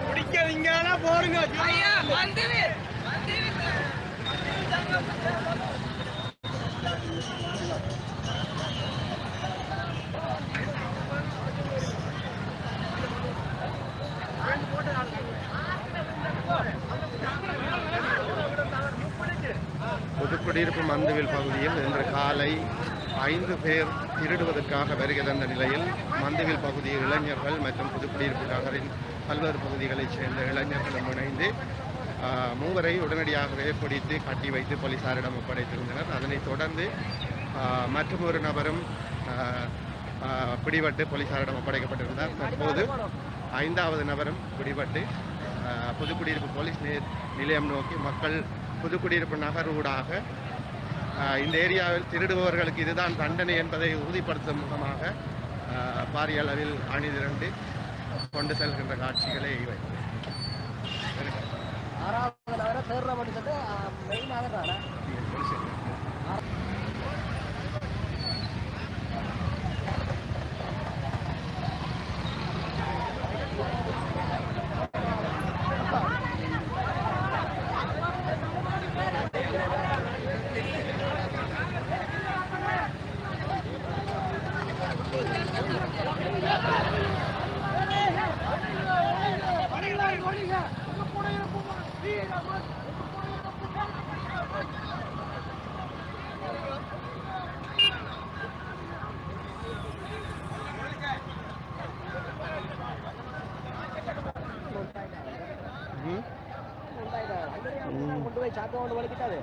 பிடிக்காதீங்கன்னா போடுங்க. புதுக்குடியிருப்பு மந்துவில் பகுதியில் இன்று காலை 5 பேர் திருடுவதற்காக வருகை தந்த நிலையில் மந்துவில் பகுதியில் இளைஞர்கள் மற்றும் புதுக்குடியிருப்பு நகரின் பல்வேறு பகுதிகளைச் சேர்ந்த இளைஞர்களும் இணைந்து மூவரை உடனடியாகவே பிடித்து கட்டி வைத்து போலீசாரிடம் ஒப்படைத்திருந்தனர். அதனைத் தொடர்ந்து மற்றொரு நபரும் பிடிபட்டு போலீசாரிடம் ஒப்படைக்கப்பட்டிருந்தார். தற்போது 5வது நபரும் பிடிபட்டு புதுக்குடியிருப்பு போலீஸ் நிலையம் நோக்கி மக்கள் புதுக்குடியிருப்பு நகர் ஊடாக இந்த ஏரியாவில் திருடுபவர்களுக்கு இதுதான் தண்டனை என்பதை உறுதிப்படுத்தும் முகமாக பாரிய அளவில் அணிதிரண்டு கொண்டு செல்கின்ற காட்சிகளே இவை. கொண்டு போய் சாக்க கொண்டு வலிக்கிட்டாது